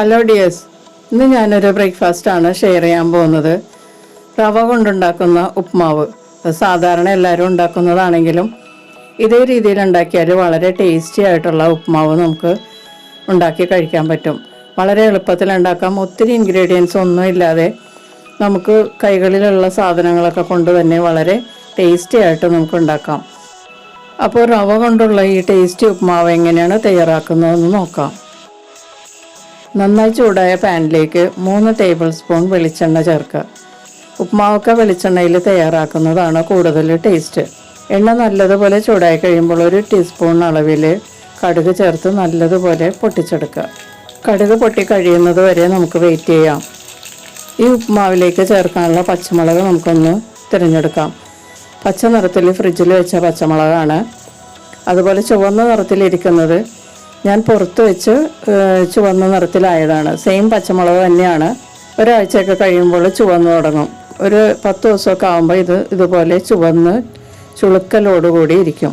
Hello dears, ഇന്ന് ഞാനൊരു ബ്രേക്ക്ഫാസ്റ്റാണ് share ചെയ്യാൻ പോകുന്നത്. റവ കൊണ്ടുണ്ടാക്കുന്ന ഉപ്മാവ്. സാധാരണ എല്ലാവരും ഉണ്ടാക്കുന്നതാണെങ്കിലും ഇതേ രീതിയിൽ ഉണ്ടാക്കിയാൽ വളരെ ടേസ്റ്റി ആയിട്ടുള്ള ഉപ്മാവ് നമുക്ക് ഉണ്ടാക്കി കഴിക്കാൻ പറ്റും. വളരെ എളുപ്പത്തിൽ ഉണ്ടാക്കാം. ഒത്തിരി ഇൻഗ്രീഡിയൻസ് ഒന്നും ഇല്ലാതെ നമുക്ക് കൈകളിലുള്ള സാധനങ്ങളൊക്കെ കൊണ്ട് തന്നെ വളരെ ടേസ്റ്റി ആയിട്ട് നമുക്ക് ഉണ്ടാക്കാം. അപ്പോൾ റവ കൊണ്ടുള്ള ഈ ടേസ്റ്റി ഉപ്മാവ് എങ്ങനെയാണ് തയ്യാറാക്കുന്നതെന്ന് നോക്കാം. നന്നായി ചൂടായ പാനിലേക്ക് 3 ടേബിൾ സ്പൂൺ വെളിച്ചെണ്ണ ചേർക്കുക. ഉപ്മാവൊക്കെ വെളിച്ചെണ്ണയിൽ തയ്യാറാക്കുന്നതാണ് കൂടുതൽ ടേസ്റ്റ്. എണ്ണ നല്ലതുപോലെ ചൂടായി കഴിയുമ്പോൾ 1 ടീസ്പൂൺ അളവിൽ കടുക് ചേർത്ത് നല്ലതുപോലെ പൊട്ടിച്ചെടുക്കുക. കടുക് പൊട്ടി കഴിയുന്നത് വരെ നമുക്ക് വെയിറ്റ് ചെയ്യാം. ഈ ഉപ്മാവിലേക്ക് ചേർക്കാനുള്ള പച്ചമുളക് നമുക്കൊന്ന് തിരഞ്ഞെടുക്കാം. പച്ച നിറത്തിൽ ഫ്രിഡ്ജിൽ വെച്ച പച്ചമുളകാണ്. അതുപോലെ ചുവന്ന നിറത്തിലിരിക്കുന്നത് ഞാൻ പുറത്ത് വെച്ച് ചുവന്ന നിറത്തിലായതാണ്. സെയിം പച്ചമുളക് തന്നെയാണ്. ഒരാഴ്ചയൊക്കെ കഴിയുമ്പോൾ ചുവന്ന് തുടങ്ങും. ഒരു 10 ദിവസമൊക്കെ ആകുമ്പോൾ ഇതുപോലെ ചുവന്ന് ചുളുക്കലോടുകൂടി ഇരിക്കും.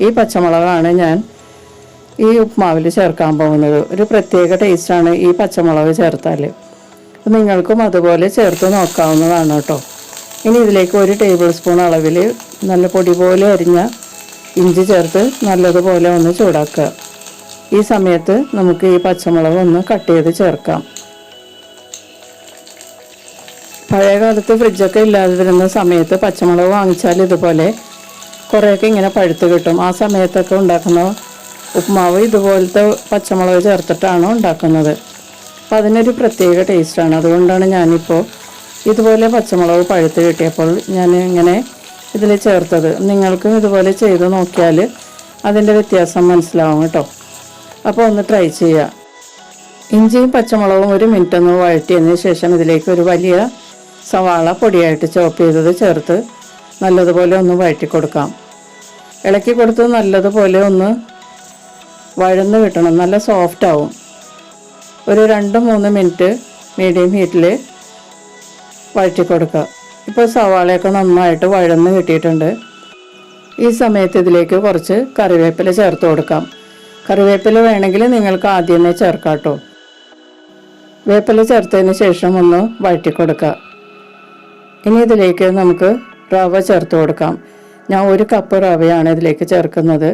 ഈ പച്ചമുളകാണ് ഞാൻ ഈ ഉപ്മാവിൽ ചേർക്കാൻ പോകുന്നത്. ഒരു പ്രത്യേക ടേസ്റ്റാണ് ഈ പച്ചമുളക് ചേർത്താൽ. നിങ്ങൾക്കും അതുപോലെ ചേർത്ത് നോക്കാവുന്നതാണ് കേട്ടോ. ഇനി ഇതിലേക്ക് 1 ടേബിൾ സ്പൂൺ അളവിൽ നല്ല പൊടി പോലെ അരിഞ്ഞ ഇഞ്ചി ചേർത്ത് നല്ലതുപോലെ ഒന്ന് ചൂടാക്കുക. ഈ സമയത്ത് നമുക്ക് ഈ പച്ചമുളക് ഒന്ന് കട്ട് ചെയ്ത് ചേർക്കാം. പഴയ കാലത്ത് ഫ്രിഡ്ജൊക്കെ ഇല്ലാതിരുന്ന സമയത്ത് പച്ചമുളക് വാങ്ങിച്ചാൽ ഇതുപോലെ കുറേയൊക്കെ ഇങ്ങനെ പഴുത്ത് കിട്ടും. ആ സമയത്തൊക്കെ ഉണ്ടാക്കുന്ന ഉപ്മാവ് ഇതുപോലത്തെ പച്ചമുളക് ചേർത്തിട്ടാണ് ഉണ്ടാക്കുന്നത്. അപ്പോൾ അതിനൊരു പ്രത്യേക ടേസ്റ്റാണ്. അതുകൊണ്ടാണ് ഞാനിപ്പോൾ ഇതുപോലെ പച്ചമുളക് പഴുത്ത് കിട്ടിയപ്പോൾ ഞാൻ ഇങ്ങനെ ഇതിൽ ചേർത്തത്. നിങ്ങൾക്കും ഇതുപോലെ ചെയ്ത് നോക്കിയാൽ അതിൻ്റെ വ്യത്യാസം മനസ്സിലാവും കേട്ടോ. അപ്പോൾ ഒന്ന് ട്രൈ ചെയ്യുക. ഇഞ്ചിയും പച്ചമുളകും 1 മിനിറ്റ് ഒന്ന് വഴറ്റിയതിന് ശേഷം ഇതിലേക്ക് ഒരു വലിയ സവാള പൊടിയായിട്ട് ചോപ്പ് ചെയ്തത് ചേർത്ത് നല്ലതുപോലെ ഒന്ന് വഴറ്റി കൊടുക്കാം. ഇളക്കി കൊടുത്ത് നല്ലതുപോലെ ഒന്ന് വഴന്ന് കിട്ടണം. നല്ല സോഫ്റ്റ് ആവും. ഒരു 2-3 മിനിറ്റ് മീഡിയം ഹീറ്റിൽ വഴറ്റി കൊടുക്കുക. ഇപ്പോൾ സവാളയൊക്കെ നന്നായിട്ട് വഴന്ന് കിട്ടിയിട്ടുണ്ട്. ഈ സമയത്ത് ഇതിലേക്ക് കുറച്ച് കറിവേപ്പില ചേർത്ത് കൊടുക്കാം. കറിവേപ്പില വേണമെങ്കിൽ നിങ്ങൾക്ക് ആദ്യമേ ചേർക്കാം കേട്ടോ. വേപ്പില ചേർത്തതിന് ശേഷം ഒന്ന് വഴറ്റി കൊടുക്കുക. ഇനി ഇതിലേക്ക് നമുക്ക് റവ ചേർത്ത് കൊടുക്കാം. ഞാൻ 1 കപ്പ് റവയാണ് ഇതിലേക്ക് ചേർക്കുന്നത്.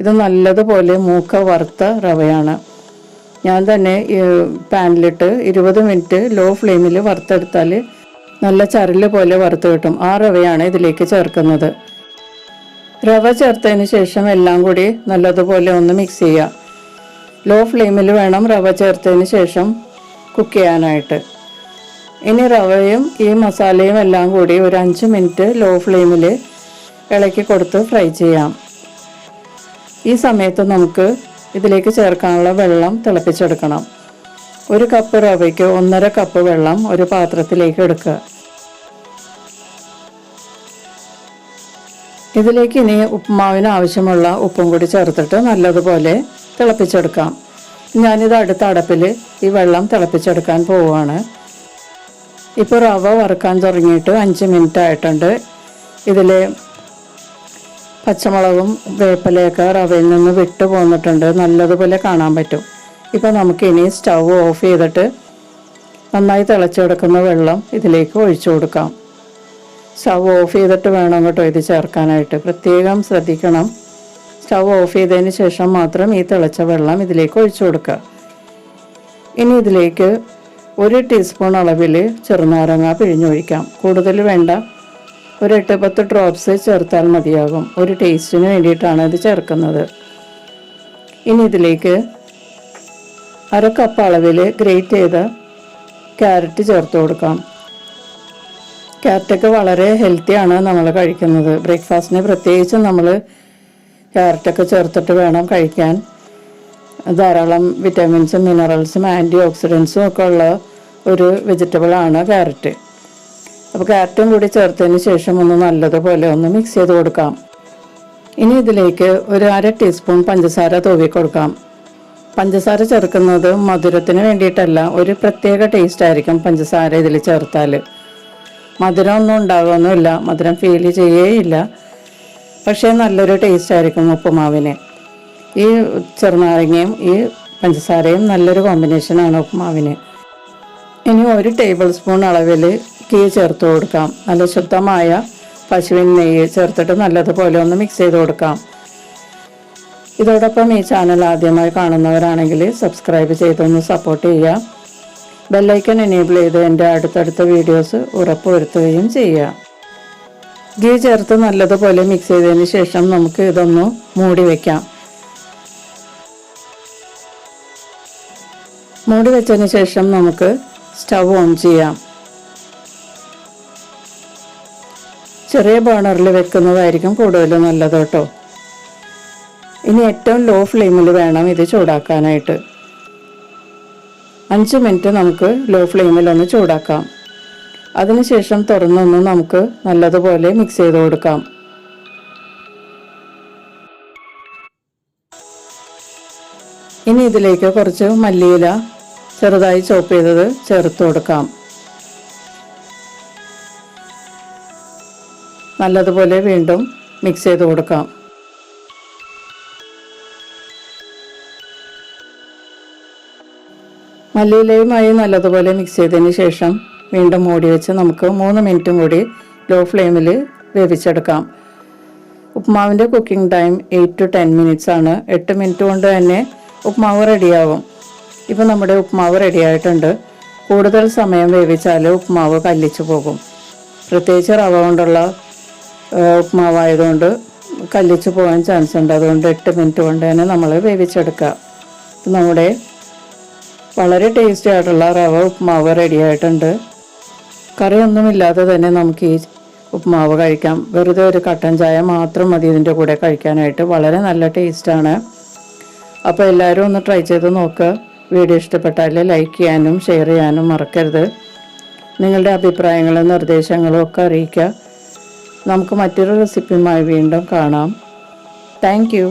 ഇത് നല്ലതുപോലെ മൂക്ക വറുത്ത റവയാണ്. ഞാൻ തന്നെ പാനിലിട്ട് 20 മിനിറ്റ് ലോ ഫ്ലെയിമിൽ വറുത്തെടുത്താൽ നല്ല ചരല് പോലെ വറുത്ത് കിട്ടും. ആ റവയാണ് ഇതിലേക്ക് ചേർക്കുന്നത്. റവ ചേർത്തതിന് ശേഷം എല്ലാം കൂടി നല്ലതുപോലെ ഒന്ന് മിക്സ് ചെയ്യുക. ലോ ഫ്ലെയിമിൽ വേണം റവ ചേർത്തതിന് ശേഷം കുക്ക് ചെയ്യാനായിട്ട്. ഇനി റവയും ഈ മസാലയും എല്ലാം കൂടി ഒരു 5 മിനിറ്റ് ലോ ഫ്ലെയിമിൽ ഇളക്കി കൊടുത്ത് ഫ്രൈ ചെയ്യാം. ഈ സമയത്ത് നമുക്ക് ഇതിലേക്ക് ചേർക്കാനുള്ള വെള്ളം തിളപ്പിച്ചെടുക്കണം. 1 കപ്പ് റവയ്ക്ക് 1.5 കപ്പ് വെള്ളം ഒരു പാത്രത്തിലേക്ക് എടുക്കുക. ഇതിലേക്ക് ഇനി ഉപ്മാവിന് ആവശ്യമുള്ള ഉപ്പും കൂടി ചേർത്തിട്ട് നല്ലതുപോലെ തിളപ്പിച്ചെടുക്കാം. ഞാനിത് അടുത്ത അടപ്പിൽ ഈ വെള്ളം തിളപ്പിച്ചെടുക്കാൻ പോവുകയാണ്. ഇപ്പോൾ റവ വറുക്കാൻ തുടങ്ങിയിട്ട് 5 മിനിറ്റ് ആയിട്ടുണ്ട്. ഇതിൽ പച്ചമുളകും വേപ്പിലയൊക്കെ റവയിൽ നിന്ന് വിട്ടു പോന്നിട്ടുണ്ട്. നല്ലതുപോലെ കാണാൻ പറ്റും. ഇപ്പോൾ നമുക്കിനി സ്റ്റൗ ഓഫ് ചെയ്തിട്ട് നന്നായി തിളച്ചെടുക്കുന്ന വെള്ളം ഇതിലേക്ക് ഒഴിച്ചു കൊടുക്കാം. സ്റ്റൗ ഓഫ് ചെയ്തിട്ട് വേണം കേട്ടോ ഇത് ചേർക്കാനായിട്ട്. പ്രത്യേകം ശ്രദ്ധിക്കണം. സ്റ്റൗ ഓഫ് ചെയ്തതിന് ശേഷം മാത്രം ഈ തിളച്ച വെള്ളം ഇതിലേക്ക് ഒഴിച്ചു കൊടുക്കുക. ഇനി ഇതിലേക്ക് 1 ടീസ്പൂൺ അളവിൽ ചെറുനാരങ്ങ പിഴിഞ്ഞൊഴിക്കാം. കൂടുതൽ വേണ്ട. ഒരു 8-10 ഡ്രോപ്സ് ചേർത്താൽ മതിയാകും. ഒരു ടേസ്റ്റിന് വേണ്ടിയിട്ടാണ് ഇത് ചേർക്കുന്നത്. ഇനി ഇതിലേക്ക് 1/2 കപ്പ് അളവിൽ ഗ്രേറ്റ് ചെയ്ത ക്യാരറ്റ് ചേർത്ത് കൊടുക്കാം. ക്യാരറ്റൊക്കെ വളരെ ഹെൽത്തിയാണ് നമ്മൾ കഴിക്കുന്നത്. ബ്രേക്ക്ഫാസ്റ്റിന് പ്രത്യേകിച്ച് നമ്മൾ ക്യാരറ്റൊക്കെ ചേർത്തിട്ട് വേണം കഴിക്കാൻ. ധാരാളം വിറ്റാമിൻസും മിനറൽസും ആൻറ്റി ഓക്സിഡൻസും ഒക്കെ ഉള്ള ഒരു വെജിറ്റബിളാണ് ക്യാരറ്റ്. അപ്പോൾ ക്യാരറ്റും കൂടി ചേർത്തതിന് ശേഷം ഒന്ന് നല്ലതുപോലെ ഒന്ന് മിക്സ് ചെയ്ത് കൊടുക്കാം. ഇനി ഇതിലേക്ക് ഒരു 1/2 ടീസ്പൂൺ പഞ്ചസാര തൂവി കൊടുക്കാം. പഞ്ചസാര ചേർക്കുന്നത് മധുരത്തിന് വേണ്ടിയിട്ടല്ല, ഒരു പ്രത്യേക ടേസ്റ്റ് ആയിരിക്കും പഞ്ചസാര ഇതിൽ ചേർത്താൽ. മധുരമൊന്നും ഉണ്ടാകുമൊന്നുമില്ല, മധുരം ഫീൽ ചെയ്യുകയില്ല. പക്ഷേ നല്ലൊരു ടേസ്റ്റ് ആയിരിക്കും ഉപ്പുമാവിന്. ഈ ചെറുനാരങ്ങയും ഈ പഞ്ചസാരയും നല്ലൊരു കോമ്പിനേഷനാണ് ഉപ്മാവിന്. ഇനി 1 ടേബിൾ സ്പൂൺ അളവിൽ ഗീ ചേർത്ത് കൊടുക്കാം. നല്ല ശുദ്ധമായ പശുവിൻ നെയ്യ് ചേർത്തിട്ട് നല്ലതുപോലെ ഒന്ന് മിക്സ് ചെയ്ത് കൊടുക്കാം. ഇതോടൊപ്പം ഈ ചാനൽ ആദ്യമായി കാണുന്നവരാണെങ്കിൽ സബ്സ്ക്രൈബ് ചെയ്തൊന്ന് സപ്പോർട്ട് ചെയ്യുക. ബെല്ലൈക്കൺ എനേബിൾ ചെയ്ത് എൻ്റെ അടുത്തടുത്ത വീഡിയോസ് ഉറപ്പുവരുത്തുകയും ചെയ്യുക. ഗീ ചേർത്ത് നല്ലതുപോലെ മിക്സ് ചെയ്തതിന് ശേഷം നമുക്ക് ഇതൊന്ന് മൂടി വയ്ക്കാം. മൂടി വെച്ചതിന് ശേഷം നമുക്ക് സ്റ്റവ് ഓൺ ചെയ്യാം. ചെറിയ ബേണറിൽ വെക്കുന്നതായിരിക്കും കൂടുതൽ നല്ലത് കേട്ടോ. ഇനി ഏറ്റവും ലോ ഫ്ലെയിമിൽ വേണം ഇത് ചൂടാക്കാനായിട്ട്. 5 മിനിറ്റ് നമുക്ക് ലോ ഫ്ലെയിമിൽ ഒന്ന് ചൂടാക്കാം. അതിനുശേഷം തുറന്നൊന്ന് നമുക്ക് നല്ലതുപോലെ മിക്സ് ചെയ്ത് കൊടുക്കാം. ഇനി ഇതിലേക്ക് കുറച്ച് മല്ലിയില ചെറുതായി ചോപ്പ് ചെയ്തത് ചേർത്ത് കൊടുക്കാം. നല്ലതുപോലെ വീണ്ടും മിക്സ് ചെയ്ത് കൊടുക്കാം. മല്ലിയിലയുമായി നല്ലതുപോലെ മിക്സ് ചെയ്തതിന് ശേഷം വീണ്ടും മൂടി വെച്ച് നമുക്ക് 3 മിനിറ്റും കൂടി ലോ ഫ്ലെയിമിൽ വേവിച്ചെടുക്കാം. ഉപ്മാവിൻ്റെ കുക്കിംഗ് ടൈം 8 to 10 മിനിറ്റ്സ് ആണ്. 8 മിനിറ്റ് കൊണ്ട് തന്നെ ഉപ്മാവ് റെഡിയാവും. ഇപ്പോൾ നമ്മുടെ ഉപ്മാവ് റെഡിയായിട്ടുണ്ട്. കൂടുതൽ സമയം വേവിച്ചാൽ ഉപ്മാവ് കല്ലിച്ചു പോകും. പ്രത്യേകിച്ച് റവ കൊണ്ടുള്ള ഉപ്മാവായതുകൊണ്ട് കല്ലിച്ചു പോകാൻ ചാൻസ് ഉണ്ട്. അതുകൊണ്ട് 8 മിനിറ്റ് കൊണ്ട് തന്നെ നമ്മൾ വേവിച്ചെടുക്കുക. നമ്മുടെ വളരെ ടേസ്റ്റി ആയിട്ടുള്ള റവ ഉപ്മാവ് റെഡി ആയിട്ടുണ്ട്. കറിയൊന്നുമില്ലാതെ തന്നെ നമുക്ക് ഈ ഉപ്മാവ് കഴിക്കാം. വെറുതെ ഒരു കട്ടൻ ചായ മാത്രം മതി ഇതിൻ്റെ കൂടെ കഴിക്കാനായിട്ട്. വളരെ നല്ല ടേസ്റ്റാണ്. അപ്പോൾ എല്ലാവരും ഒന്ന് ട്രൈ ചെയ്ത് നോക്കുക. വീഡിയോ ഇഷ്ടപ്പെട്ടാൽ ലൈക്ക് ചെയ്യാനും ഷെയർ ചെയ്യാനും മറക്കരുത്. നിങ്ങളുടെ അഭിപ്രായങ്ങളും നിർദ്ദേശങ്ങളും ഒക്കെ അറിയിക്കുക. നമുക്ക് മറ്റൊരു റെസിപ്പിയുമായി വീണ്ടും കാണാം. Thank you.